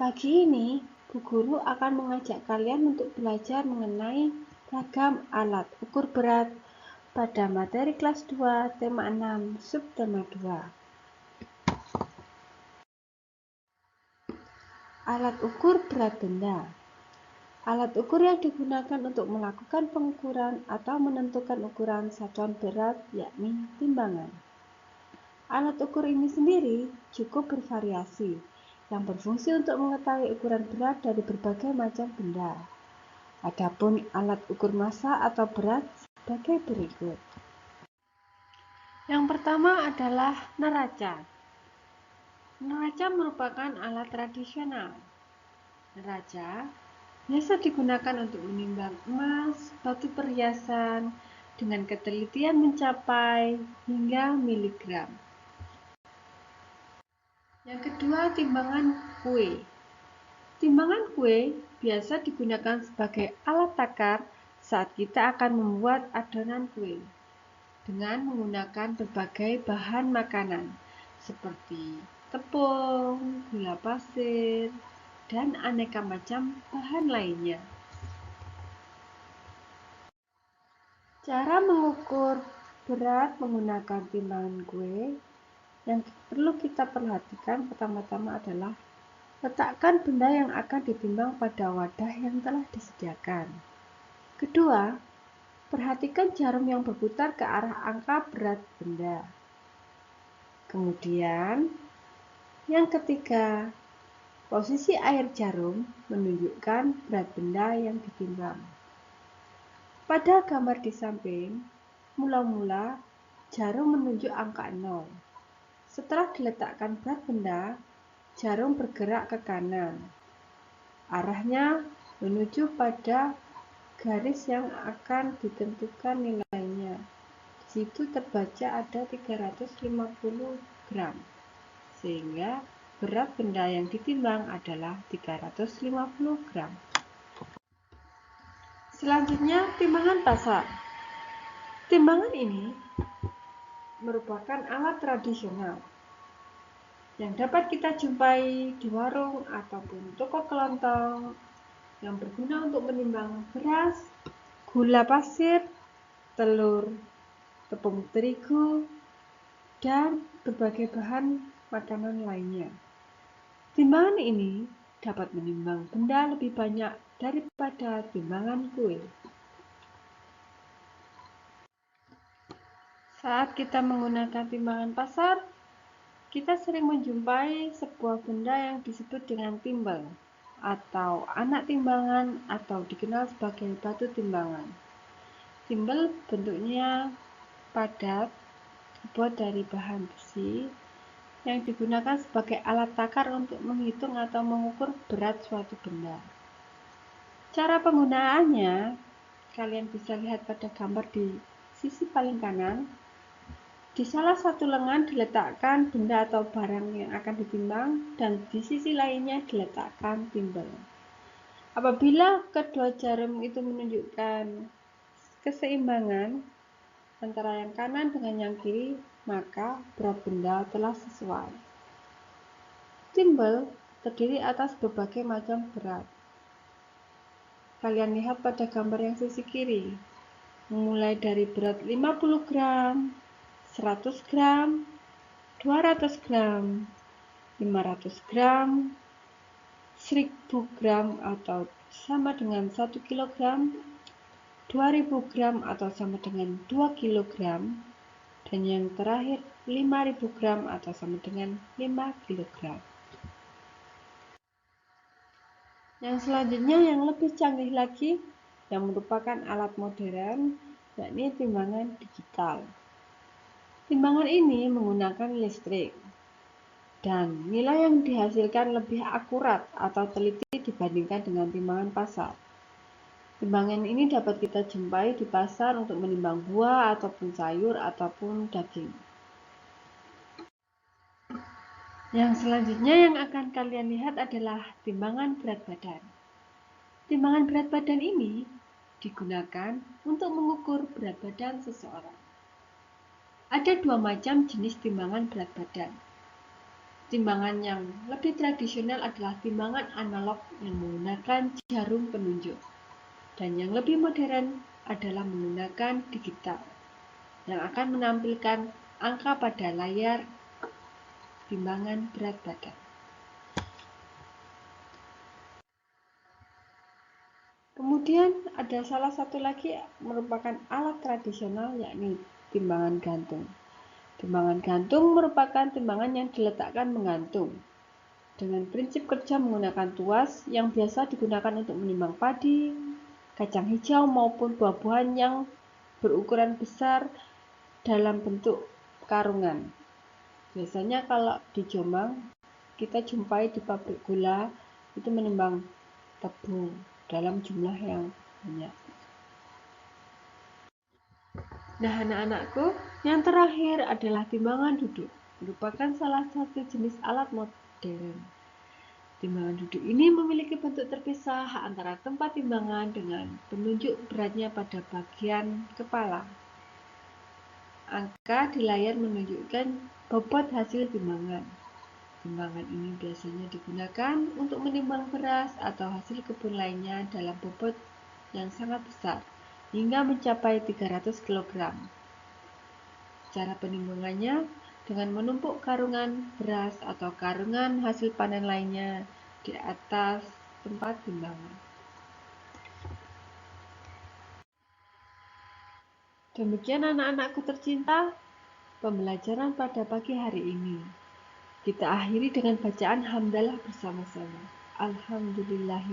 Pagi ini, Bu Guru akan mengajak kalian untuk belajar mengenai ragam alat ukur berat pada materi kelas 2, tema 6, subtema 2. Alat ukur berat benda. Alat ukur yang digunakan untuk melakukan pengukuran atau menentukan ukuran satuan berat, yakni timbangan. Alat ukur ini sendiri cukup bervariasi, yang berfungsi untuk mengetahui ukuran berat dari berbagai macam benda. Adapun alat ukur massa atau berat sebagai berikut. Yang pertama adalah neraca. Neraca merupakan alat tradisional. Neraca biasa digunakan untuk menimbang emas, batu perhiasan, dengan ketelitian mencapai hingga miligram. Yang kedua, timbangan kue. Timbangan kue biasa digunakan sebagai alat takar saat kita akan membuat adonan kue dengan menggunakan berbagai bahan makanan seperti tepung, gula pasir, dan aneka macam bahan lainnya. Cara mengukur berat menggunakan timbangan kue yang perlu kita perhatikan pertama-tama adalah letakkan benda yang akan ditimbang pada wadah yang telah disediakan. Kedua, perhatikan jarum yang berputar ke arah angka berat benda. Kemudian, yang ketiga, posisi air jarum menunjukkan berat benda yang ditimbang. Pada gambar di samping, mula-mula jarum menunjuk angka 0. Setelah diletakkan berat benda, jarum bergerak ke kanan. Arahnya menuju pada garis yang akan ditentukan nilainya. Di situ terbaca ada 350 gram, sehingga berat benda yang ditimbang adalah 350 gram. Selanjutnya, timbangan pasar. Timbangan ini merupakan alat tradisional yang dapat kita jumpai di warung ataupun toko kelontong yang berguna untuk menimbang beras, gula pasir, telur, tepung terigu, dan berbagai bahan makanan lainnya. Timbangan ini dapat menimbang benda lebih banyak daripada timbangan kue. Saat kita menggunakan timbangan pasar, kita sering menjumpai sebuah benda yang disebut dengan timbel atau anak timbangan atau dikenal sebagai batu timbangan. Timbel bentuknya padat, terbuat dari bahan besi yang digunakan sebagai alat takar untuk menghitung atau mengukur berat suatu benda. Cara penggunaannya, kalian bisa lihat pada gambar di sisi paling kanan. Di salah satu lengan diletakkan benda atau barang yang akan ditimbang dan di sisi lainnya diletakkan timbel. Apabila kedua jarum itu menunjukkan keseimbangan antara yang kanan dengan yang kiri, maka berat benda telah sesuai. Timbel terdiri atas berbagai macam berat. Kalian lihat pada gambar yang sisi kiri, mulai dari berat 50 gram, 100 gram, 200 gram, 500 gram, 1000 gram atau sama dengan 1 kg, 2000 gram atau sama dengan 2 kg, dan yang terakhir 5000 gram atau sama dengan 5 kg. Yang selanjutnya yang lebih canggih lagi, yang merupakan alat modern, yakni timbangan digital. Timbangan ini menggunakan listrik, dan nilai yang dihasilkan lebih akurat atau teliti dibandingkan dengan timbangan pasar. Timbangan ini dapat kita jumpai di pasar untuk menimbang buah ataupun sayur ataupun daging. Yang selanjutnya yang akan kalian lihat adalah timbangan berat badan. Timbangan berat badan ini digunakan untuk mengukur berat badan seseorang. Ada dua macam jenis timbangan berat badan. Timbangan yang lebih tradisional adalah timbangan analog yang menggunakan jarum penunjuk, dan yang lebih modern adalah menggunakan digital yang akan menampilkan angka pada layar timbangan berat badan. Kemudian ada salah satu lagi merupakan alat tradisional, yakni timbangan gantung. Timbangan gantung merupakan timbangan yang diletakkan menggantung dengan prinsip kerja menggunakan tuas yang biasa digunakan untuk menimbang padi, kacang hijau maupun buah-buahan yang berukuran besar dalam bentuk karungan. Biasanya kalau di Jombang kita jumpai di pabrik gula itu menimbang tebu dalam jumlah yang banyak. Nah, anak-anakku, yang terakhir adalah timbangan duduk, merupakan salah satu jenis alat modern. Timbangan duduk ini memiliki bentuk terpisah antara tempat timbangan dengan penunjuk beratnya pada bagian kepala. Angka di layar menunjukkan bobot hasil timbangan. Timbangan ini biasanya digunakan untuk menimbang beras atau hasil kebun lainnya dalam bobot yang sangat besar, hingga mencapai 300 kg. Cara penimbangannya dengan menumpuk karungan beras atau karungan hasil panen lainnya di atas tempat timbangan. Demikian anak-anakku tercinta, pembelajaran pada pagi hari ini. Kita akhiri dengan bacaan hamdalah bersama-sama. Alhamdulillah.